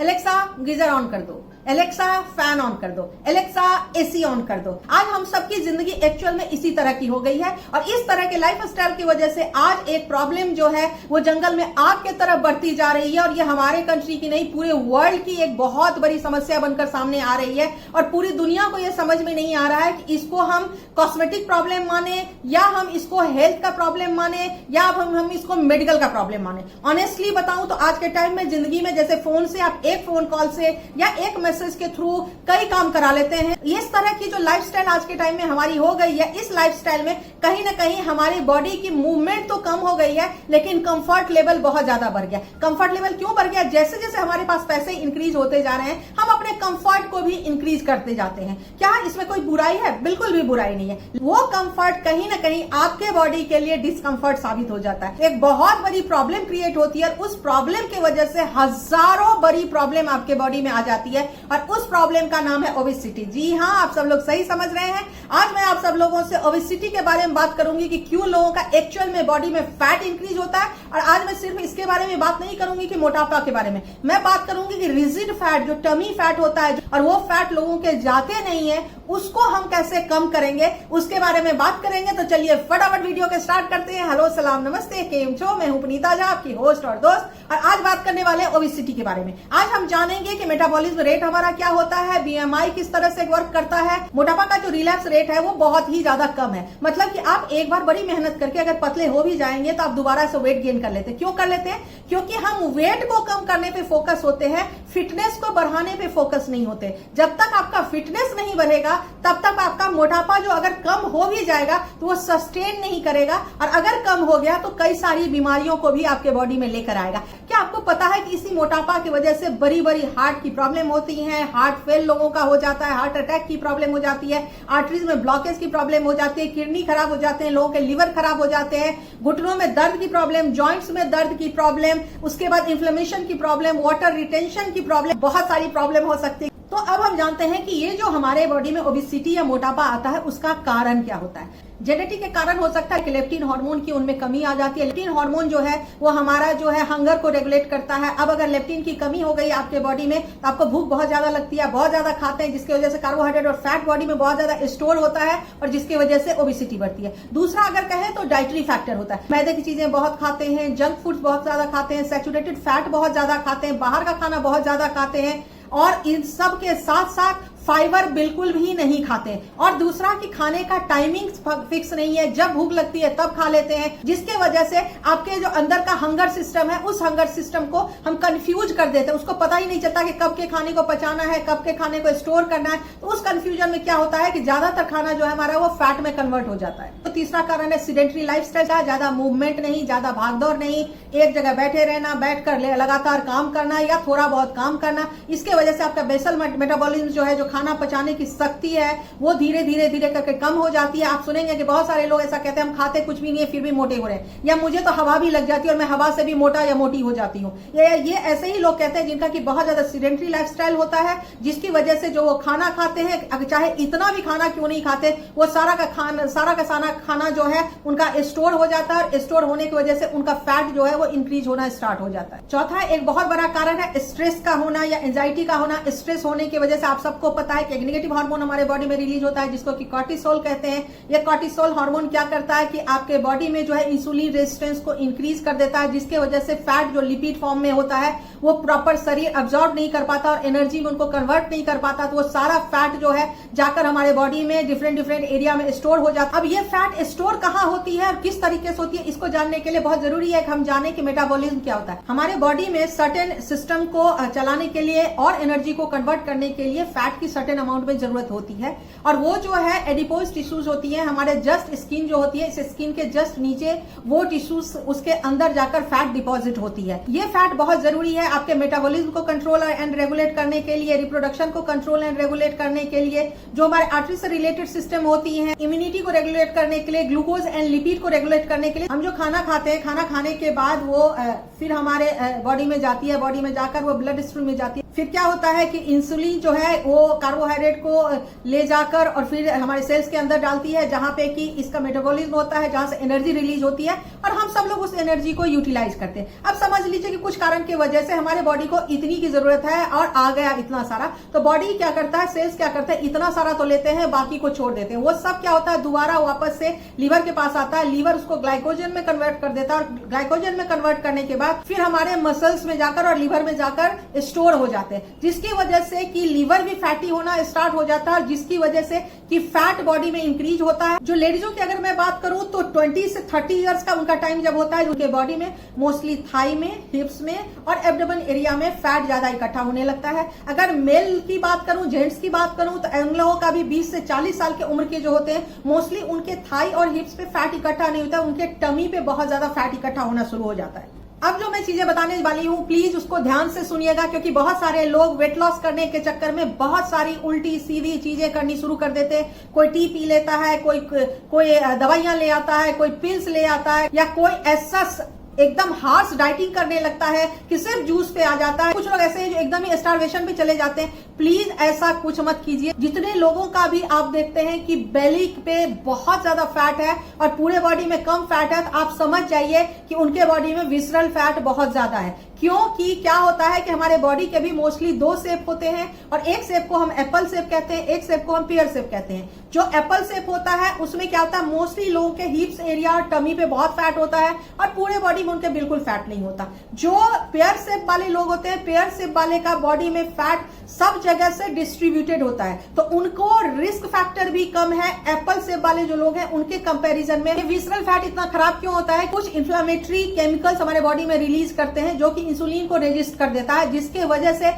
Alexa geyser on कर दो, Alexa fan on कर दो, एलेक्सा एसी ऑन कर दो। आज हम सबकी जिंदगी एक्चुअल में इसी तरह की हो गई है और इस तरह के लाइफस्टाइल की वजह से आज एक प्रॉब्लम जो है वो जंगल में आग की तरफ बढ़ती जा रही है और ये हमारे कंट्री की नहीं पूरे वर्ल्ड की एक बहुत बड़ी समस्या बनकर सामने आ रही है और पूरी दुनिया को ये समझ में नहीं आ रहा है कि इसको हम कॉस्मेटिक प्रॉब्लम माने या हम इसको हेल्थ का प्रॉब्लम माने या हम इसको मेडिकल का प्रॉब्लम माने। ऑनेस्टली बताऊं तो आज के टाइम में जिंदगी में जैसे फोन से आप एक फोन कॉल से या एक मैसेज के थ्रू कई काम करा लेते हैं, इस तरह की जो लाइफस्टाइल आज के टाइम में हमारी हो गई है, इस लाइफस्टाइल में कहीं ना कहीं हमारी बॉडी की मूवमेंट तो कम हो गई है लेकिन कंफर्ट लेवल बहुत ज्यादा बढ़ गया। कंफर्ट लेवल क्यों बढ़ गया? जैसे जैसे हमारे पास पैसे इंक्रीज होते जा रहे हैं हम अपने कंफर्ट को भी इंक्रीज करते जाते हैं। क्या इसमें कोई बुराई है? बिल्कुल भी बुराई नहीं है। वो कंफर्ट कहीं ना कहीं आपके बॉडी के लिए डिस्कंफर्ट साबित हो जाता है, एक बहुत बड़ी प्रॉब्लम क्रिएट होती है। उस प्रॉब्लम की वजह से हजारों बड़ी प्रॉब्लम आपके बॉडी में आ जाती है और उस प्रॉब्लम का नाम है ओबेसिटी। जी हाँ, आप सब लोग सही समझ रहे हैं। आज मैं आप सब लोगों से ओबेसिटी के बारे में बात करूंगी कि क्यों लोगों का एक्चुअल में बॉडी में फैट इंक्रीज होता है। और आज मैं सिर्फ इसके बारे में बात नहीं करूंगी कि मोटापा के बारे में, मैं बात करूंगी कि रिजिड फैट जो टमी फैट होता है और वो फैट लोगों के जाते नहीं है उसको हम कैसे कम करेंगे उसके बारे में बात करेंगे। तो चलिए फटाफट वीडियो के स्टार्ट करते हैं। हेलो सलाम नमस्ते, केम छो, मैं हूं पुनीता झा आपकी होस्ट और दोस्त और आज बात करने वाले ओबेसिटी के बारे में। आज हम जानेंगे कि मेटाबॉलिज्म रेट हमारा क्या होता है, बीएमआई किस तरह से वर्क करता है, मोटापा का जो रिलैप्स रेट है वो बहुत ही ज्यादा कम है। मतलब कि आप एक बार बड़ी मेहनत करके अगर पतले हो भी जाएंगे तो आप दोबारा से वेट गेन कर लेते हैं। क्यों कर लेते हैं? क्योंकि हम वेट को कम करने पे फोकस होते हैं, फिटनेस को बढ़ाने पे फोकस नहीं होते। जब तक आपका फिटनेस नहीं बढ़ेगा तब तक आपका मोटापा जो अगर कम हो भी जाएगा तो वो सस्टेन नहीं करेगा और अगर कम हो गया तो कई सारी बीमारियों को भी आपके बॉडी में लेकर आएगा। क्या आपको पता है कि इसी मोटापा की वजह से बड़ी बड़ी हार्ट की प्रॉब्लम होती है, हार्ट फेल लोगों का हो जाता है, हार्ट अटैक की प्रॉब्लम हो जाती है, आर्टरीज में ब्लॉकेज की प्रॉब्लम हो जाती है, किडनी खराब हो जाते हैं, लोगों के लिवर खराब हो जाते हैं, घुटनों में दर्द की प्रॉब्लम, जॉइंट्स में दर्द की प्रॉब्लम, उसके बाद इन्फ्लेमेशन की प्रॉब्लम, वाटर रिटेंशन की प्रॉब्लम, बहुत सारी प्रॉब्लम हो सकती है। तो अब हम जानते हैं कि ये जो हमारे बॉडी में ओबेसिटी या मोटापा आता है उसका कारण क्या होता है। जेनेटिक के कारण हो सकता है कि लेप्टिन हार्मोन की उनमें कमी आ जाती है। लेप्टिन हार्मोन जो है वो हमारा जो है हंगर को रेगुलेट करता है। अब अगर लेप्टिन की कमी हो गई आपके बॉडी में तो आपको भूख बहुत ज्यादा लगती है, बहुत ज्यादा खाते हैं जिसकी वजह से कार्बोहाइड्रेट और फैट बॉडी में बहुत ज्यादा स्टोर होता है और जिसकी वजह से ओबेसिटी बढ़ती है। दूसरा अगर कहें तो डाइटरी फैक्टर होता है, मैदे की चीजें बहुत खाते हैं, जंक फूड्स बहुत ज्यादा खाते हैं, सैचुरेटेड फैट बहुत ज्यादा खाते हैं, बाहर का खाना बहुत ज्यादा खाते हैं और इन सब के साथ साथ फाइबर बिल्कुल भी नहीं खाते। और दूसरा कि खाने का टाइमिंग फिक्स नहीं है, जब भूख लगती है तब खा लेते हैं जिसके वजह से आपके जो अंदर का हंगर सिस्टम है उस हंगर सिस्टम को हम कंफ्यूज कर देते हैं। उसको पता ही नहीं चलता कि कब के खाने को पचाना है, कब के खाने को स्टोर करना है। तो उस कंफ्यूजन में क्या होता है कि ज्यादातर खाना जो है हमारा वो फैट में कन्वर्ट हो जाता है। तो तीसरा कारण है सीडेंटरी लाइफस्टाइल, ज्यादा मूवमेंट नहीं, ज्यादा भागदौड़ नहीं, एक जगह बैठे रहना, बैठकर लगातार काम करना या थोड़ा बहुत काम करना। इसके वजह से आपका बेसल मेटाबॉलिज्म जो है, जो खाना पचाने की शक्ति है, वो धीरे धीरे धीरे करके कम हो जाती है। आप सुनेंगे कि बहुत सारे लोग ऐसा कहते हैं हम खाते कुछ भी नहीं है फिर भी मोटे हो रहे हैं, या मुझे तो हवा भी लग जाती है और मैं हवा से भी मोटा या मोटी हो जाती हूँ। ये ऐसे ही लोग कहते हैं जिनका कि बहुत ज्यादा सीडेंटरी लाइफस्टाइल होता है, जिसकी वजह से जो वो खाना खाते हैं, चाहे इतना भी खाना क्यों नहीं खाते, वो सारा का खाना जो है उनका स्टोर हो जाता है और स्टोर होने की वजह से उनका फैट जो है वो इंक्रीज होना स्टार्ट हो जाता है। चौथा एक बहुत बड़ा कारण है स्ट्रेस का होना या एंजाइटी का होना। स्ट्रेस होने की वजह से आप सबको पता है कि नेगेटिव हार्मोन हमारे बॉडी में रिलीज होता है जिसको कि कॉर्टिसोल कहते हैं। ये कॉर्टिसोल हार्मोन क्या करता है कि आपके बॉडी में जो है इंसुलिन रेजिस्टेंस को इंक्रीज कर देता है, जिसके वजह से फैट जो लिपिड फॉर्म में होता है वो प्रॉपर शरीर अब्सॉर्ब नहीं कर पाता और एनर्जी में उनको कन्वर्ट नहीं कर पाता। तो वो सारा फैट जो है जाकर हमारे बॉडी में डिफरेंट एरिया में स्टोर हो जाता है। अब ये फैट स्टोर कहाँ होती है और किस तरीके से होती है, इसको जानने के लिए बहुत जरूरी है कि हम जाने कि मेटाबॉलिज्म क्या होता है। हमारे बॉडी में सर्टेन सिस्टम को चलाने के लिए और एनर्जी को कन्वर्ट करने के लिए फैट की सर्टेन अमाउंट में जरूरत होती है और वो जो है एडिपोज टिश्यूज होती है, हमारे जस्ट स्किन जो होती है, इस स्किन के जस्ट नीचे वो टिश्यूज उसके अंदर जाकर फैट डिपॉजिट होती है। ये फैट बहुत जरूरी है आपके मेटाबॉलिज्म को कंट्रोल एंड रेगुलेट करने के लिए, रिप्रोडक्शन को कंट्रोल एंड रेगुलेट करने के लिए, जो हमारे आर्टरी से रिलेटेड सिस्टम होती है, इम्यूनिटी को रेगुलेट करने के लिए, ग्लूकोज एंड लिपिड को रेगुलेट करने के लिए। हम जो खाना खाते हैं, खाना खाने के बाद वो फिर हमारे बॉडी में जाती है, बॉडी में जाकर वो ब्लड स्ट्रीम में जाती है। फिर क्या होता है कि इंसुलिन जो है वो कार्बोहाइड्रेट को ले जाकर और फिर हमारे सेल्स के अंदर डालती है, जहां पे कि इसका मेटाबॉलिज्म होता है, जहां से एनर्जी रिलीज होती है और हम सब लोग उस एनर्जी को यूटिलाइज करते हैं। अब समझ लीजिए कि कुछ कारण की वजह से हमारे बॉडी को इतनी की जरूरत है और आ गया इतना सारा, तो बॉडी क्या करता है, सेल्स क्या करते हैं, इतना सारा तो लेते हैं, बाकी को छोड़ देते हैं। वो सब क्या होता है, दोबारा वापस से लीवर के पास आता है, लीवर उसको ग्लाइकोजन में कन्वर्ट कर देता है और ग्लाइकोजन में कन्वर्ट करने के बाद फिर हमारे मसल्स में जाकर और लीवर में जाकर स्टोर हो जाते हैं, जिसकी वजह से कि लीवर भी फैटी होना स्टार्ट हो जाता है, जिसकी वजह से कि फैट बॉडी में इंक्रीज होता है। जो लेडीजों की अगर मैं बात करूं तो 20 से 30 इयर्स का उनका टाइम जब होता है, उनके बॉडी में मोस्टली थाई में, हिप्स में और एब्डोमेन एरिया में फैट ज्यादा इकट्ठा होने लगता है। अगर मेल की बात करूं, जेंट्स की बात करूं, तो उन लोगों का भी 20 से 40 साल के उम्र के जो होते हैं, मोस्टली उनके थाई और हिप्स पे फैट इकट्ठा नहीं होता, उनके टमी पे बहुत ज्यादा फैट इकट्ठा होना शुरू हो जाता है। अब जो मैं चीजें बताने वाली हूं, प्लीज उसको ध्यान से सुनिएगा, क्योंकि बहुत सारे लोग वेट लॉस करने के चक्कर में बहुत सारी उल्टी सीधी चीजें करनी शुरू कर देते हैं। कोई टी पी लेता है, कोई दवाइयां ले आता है, कोई पिल्स ले आता है, या कोई ऐसा एकदम हार्श डाइटिंग करने लगता है कि सिर्फ जूस पे आ जाता है। कुछ लोग ऐसे हैं जो एकदम ही स्टारवेशन पे चले जाते हैं। प्लीज ऐसा कुछ मत कीजिए। जितने लोगों का भी आप देखते हैं कि बेली पे बहुत ज्यादा फैट है और पूरे बॉडी में कम फैट है, तो आप समझ जाइए कि उनके बॉडी में विसरल फैट बहुत ज्यादा है। क्योंकि क्या होता है कि हमारे बॉडी के भी मोस्टली 2 शेप होते हैं और एक शेप को हम एप्पल शेप कहते हैं, एक शेप को हम पेयर शेप कहते हैं। जो एप्पल शेप होता है उसमें क्या होता है, मोस्टली लोगों के हिप्स एरिया और टमी पे बहुत फैट होता है और पूरे बॉडी में उनके बिल्कुल फैट नहीं होता। जो पेयर शेप वाले लोग होते हैं, पेयर शेप वाले का बॉडी में फैट सब जगह से डिस्ट्रीब्यूटेड होता है, तो उनको रिस्क फैक्टर भी कम है एप्पल शेप वाले जो लोग हैं उनके कंपैरिजन में। विसरल फैट इतना खराब क्यों होता है, कुछ इन्फ्लामेटरी केमिकल्स हमारे बॉडी में रिलीज करते हैं जो कि इंसुलिन को रेजिस्ट कर देता है, जिसके वजह से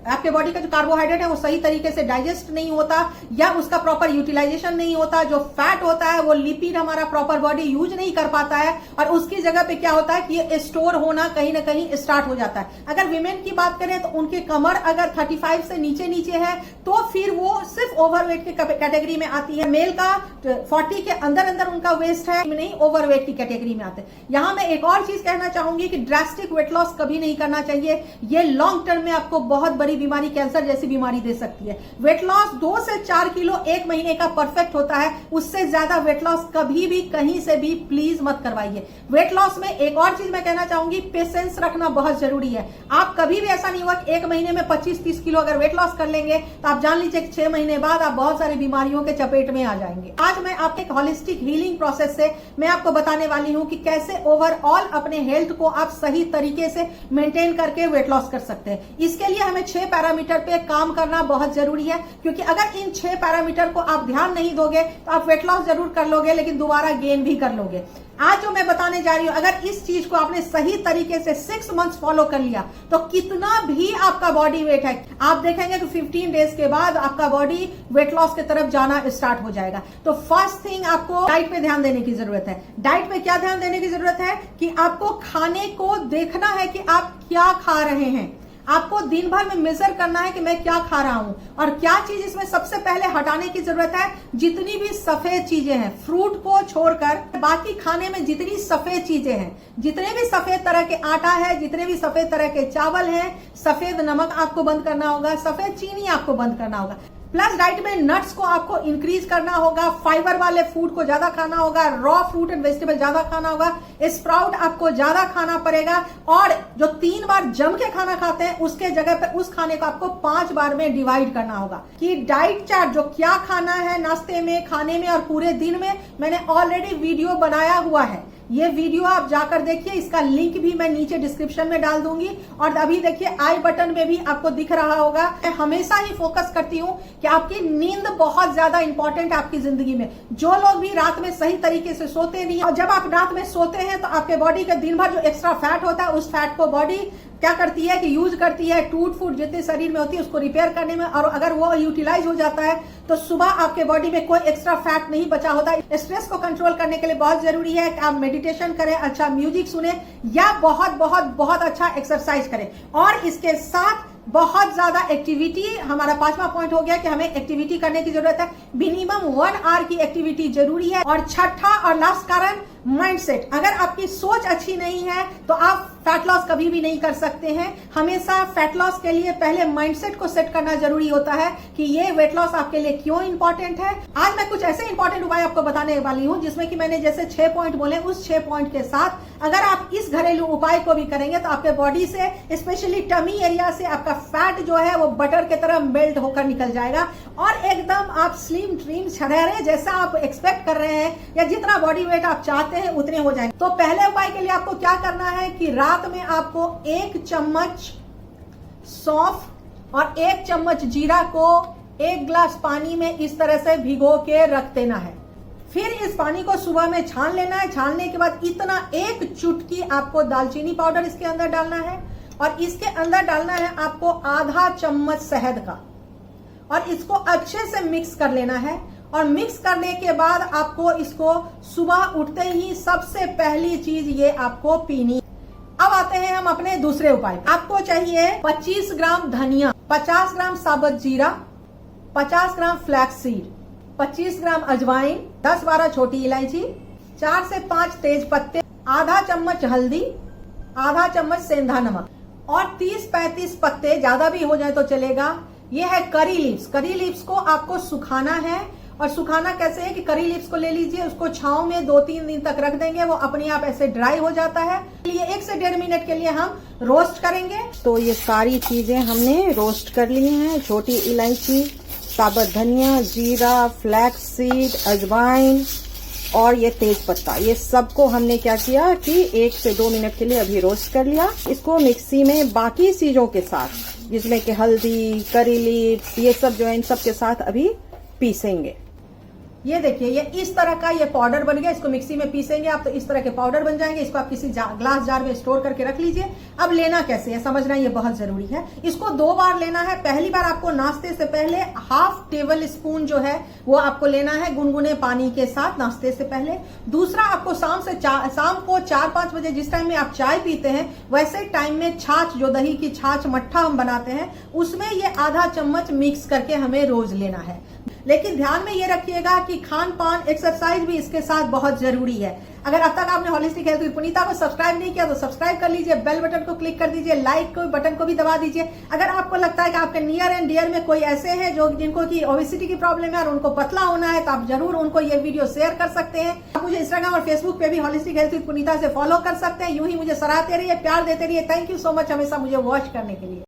आपके बॉडी का जो कार्बोहाइड्रेट है वो सही तरीके से डाइजेस्ट नहीं होता या उसका प्रॉपर यूटिलाइजेशन नहीं होता। जो फैट होता है वो लिपिड हमारा प्रॉपर बॉडी यूज नहीं कर पाता है और उसकी जगह पे क्या होता है कि ये स्टोर होना कहीं ना कहीं स्टार्ट हो जाता है। अगर विमेन की बात करें तो उनकी कमर अगर 35 से नीचे है तो फिर वो सिर्फ ओवरवेट की कैटेगरी में आती है। मेल का 40 के अंदर उनका वेस्ट है, नहीं ओवरवेट की कैटेगरी में आते हैं। यहां मैं एक और चीज कहना चाहूंगी कि ड्रास्टिक वेट लॉस कभी नहीं करना चाहिए। ये लॉन्ग टर्म में आपको बहुत बड़ी बीमारी, कैंसर जैसी बीमारी दे सकती है। वेट लॉस 2 से 4 किलो एक महीने का परफेक्ट होता है, उससे ज्यादा वेट लॉस कभी भी कहीं से भी प्लीज मत करवाइए। वेट लॉस में एक और चीज मैं कहना चाहूंगी, पेशेंस रखना बहुत जरूरी है। आप कभी भी ऐसा नहीं हुआ कि एक महीने में 25-30 किलो अगर वेट लॉस कर लेंगे तो आप जान लीजिए कि 6 महीने बाद आप बहुत सारी बीमारियों के चपेट में आ जाएंगे। आज मैं आपके एक होलिस्टिक हीलिंग प्रोसेस से मैं आपको बताने वाली हूं कि कैसे ओवरऑल अपने हेल्थ को आप सही तरीके से मेंटेन करके वेट लॉस कर सकते हैं। इसके लिए हमें 6 पैरामीटर पे काम करना बहुत जरूरी है, क्योंकि अगर इन 6 पैरामीटर को आप ध्यान नहीं दोगे तो आप वेट लॉस जरूर कर लोगे लेकिन दोबारा गेन भी कर लोगे। आज जो मैं बताने जा रही हूं, अगर इस चीज को आपने सही तरीके से 6 मंथ्स फॉलो कर लिया तो कितना भी आपका बॉडी वेट है, आप देखेंगे कि 15 डेज के बाद आपका बॉडी वेट लॉस की तरफ जाना स्टार्ट हो जाएगा। तो फर्स्ट थिंग आपको डाइट पे ध्यान देने की जरूरत है। डाइट पे क्या ध्यान देने की जरूरत है कि आपको खाने को देखना है कि आप क्या खा रहे हैं। आपको दिन भर में मेजर करना है कि मैं क्या खा रहा हूं और क्या चीज इसमें सबसे पहले हटाने की जरूरत है। जितनी भी सफेद चीजें हैं, फ्रूट को छोड़कर बाकी खाने में जितनी सफेद चीजें हैं, जितने भी सफेद तरह के आटा है, जितने भी सफेद तरह के चावल हैं, सफेद नमक आपको बंद करना होगा, सफेद चीनी आपको बंद करना होगा। प्लस डाइट में नट्स को आपको इंक्रीज करना होगा, फाइबर वाले फूड को ज्यादा खाना होगा, रॉ फ्रूट एंड वेजिटेबल ज्यादा खाना होगा, स्प्राउट आपको ज्यादा खाना पड़ेगा और जो 3 बार जम के खाना खाते हैं उसके जगह पर उस खाने को आपको 5 बार में डिवाइड करना होगा। कि डाइट चार्ट जो क्या खाना है नाश्ते में, खाने में और पूरे दिन में, मैंने ऑलरेडी वीडियो बनाया हुआ है। ये वीडियो आप जाकर देखिए, इसका लिंक भी मैं नीचे डिस्क्रिप्शन में डाल दूंगी और अभी देखिए आई बटन में भी आपको दिख रहा होगा। मैं हमेशा ही फोकस करती हूँ कि आपकी नींद बहुत ज्यादा इंपॉर्टेंट है आपकी जिंदगी में। जो लोग भी रात में सही तरीके से सोते नहीं, और जब आप रात में सोते हैं तो आपके बॉडी के दिन भर जो एक्स्ट्रा फैट होता है उस फैट को बॉडी क्या करती है कि यूज करती है टूट फूट जितने शरीर में होती है उसको रिपेयर करने में, और अगर वो यूटिलाइज हो जाता है तो सुबह आपके बॉडी में कोई एक्स्ट्रा फैट नहीं बचा होता। स्ट्रेस को कंट्रोल करने के लिए बहुत जरूरी है कि आप मेडिटेशन करें, अच्छा म्यूजिक सुने या बहुत बहुत बहुत अच्छा एक्सरसाइज करें। और इसके साथ बहुत ज्यादा एक्टिविटी, हमारा 5वां पॉइंट हो गया कि हमें एक्टिविटी करने की जरूरत है। मिनिमम 1 आवर की एक्टिविटी जरूरी है। और छठा और लास्ट कारण, माइंडसेट। अगर आपकी सोच अच्छी नहीं है तो आप फैट लॉस कभी भी नहीं कर सकते हैं। हमेशा फैट लॉस के लिए पहले माइंडसेट को सेट करना जरूरी होता है कि ये वेट लॉस आपके लिए क्यों इंपॉर्टेंट है। आज मैं कुछ ऐसे इंपॉर्टेंट उपाय आपको बताने वाली हूं जिसमें कि मैंने जैसे 6 पॉइंट बोले, उस 6 पॉइंट के साथ अगर आप इस घरेलू उपाय को भी करेंगे तो आपके बॉडी से, स्पेशली टमी एरिया से आपका फैट जो है वो बटर की तरह मेल्ट होकर निकल जाएगा और एकदम आप स्लिम ट्रिम छड़ेरे जैसा आप एक्सपेक्ट कर रहे हैं या जितना बॉडी वेट आप चाहते हैं उतने हो जाएंगे। तो पहले उपाय के लिए आपको क्या करना है कि रात में आपको 1 चम्मच सौंफ और 1 चम्मच जीरा को 1 गिलास पानी में इस तरह से भिगो के रख देना है। फिर इस पानी को सुबह में छान लेना है। छानने के बाद इतना 1 चुटकी आपको दालचीनी पाउडर इसके अंदर डालना है और इसके अंदर डालना है आपको आधा चम्मच शहद का और इसको अच्छे से मिक्स कर लेना है। और मिक्स करने के बाद आपको इसको सुबह उठते ही सबसे पहली चीज ये आपको पीनी। अब आते हैं हम अपने दूसरे उपाय। आपको चाहिए 25 ग्राम धनिया, 50 ग्राम साबुत जीरा, 50 ग्राम फ्लैक्स सीड, 25 ग्राम अजवाइन, 10-12 छोटी इलायची, 4 से 5 तेज पत्ते, आधा चम्मच हल्दी, आधा चम्मच सेंधा नमक और 30-35 पत्ते, ज्यादा भी हो जाए तो चलेगा। ये है करी लीव्स। करी लीव्स को आपको सुखाना है और सुखाना कैसे है कि करी लीव्स को ले लीजिए, उसको छांव में 2-3 दिन तक रख देंगे, वो अपने आप ऐसे ड्राई हो जाता है। ये 1 से 1.5 मिनट के लिए हम रोस्ट करेंगे। तो ये सारी चीजें हमने रोस्ट कर ली हैं। छोटी इलायची, साबुत धनिया, जीरा, फ्लैक्स सीड, अजवाइन और ये तेज पत्ता, ये सबको हमने क्या किया कि 1 से 2 मिनट के लिए अभी रोस्ट कर लिया। इसको मिक्सी में बाकी चीजों के साथ, जिसमें कि हल्दी, करी लीव्स, ये सब जो है इन सब के साथ अभी पीसेंगे। ये देखिए, ये इस तरह का ये पाउडर बन गया। इसको मिक्सी में पीसेंगे आप तो इस तरह के पाउडर बन जाएंगे। इसको आप किसी ग्लास जार में स्टोर करके रख लीजिए। अब लेना कैसे है समझना ये बहुत जरूरी है। इसको 2 बार लेना है। पहली बार आपको नाश्ते से पहले 1/2 टेबल स्पून जो है वो आपको लेना है गुनगुने पानी के साथ नाश्ते से पहले। दूसरा आपको शाम को 4-5 बजे जिस टाइम में आप चाय पीते हैं वैसे टाइम में छाछ, जो दही की छाछ मट्ठा हम बनाते हैं, उसमें ये आधा चम्मच मिक्स करके हमें रोज लेना है। लेकिन ध्यान में ये रखिएगा कि खान पान, एक्सरसाइज भी इसके साथ बहुत जरूरी है। अगर अब तक आपने होलिस्टिक हेल्थ विद पुनीता को सब्सक्राइब नहीं किया तो सब्सक्राइब कर लीजिए, बेल बटन को क्लिक कर दीजिए, लाइक को बटन को भी दबा दीजिए। अगर आपको लगता है कि आपके नियर एंड डियर में कोई ऐसे हैं जो जिनको की ओबेसिटी की प्रॉब्लम है और उनको पतला होना है तो आप जरूर उनको ये वीडियो शेयर कर सकते हैं। आप मुझे इंस्टाग्राम और फेसबुक पे भी होलिस्टिक हेल्थ विद पुनीता से फॉलो कर सकते हैं। यूं ही मुझे सराहते रहिए, प्यार देते रहिए। थैंक यू सो मच हमेशा मुझे वॉच करने के लिए।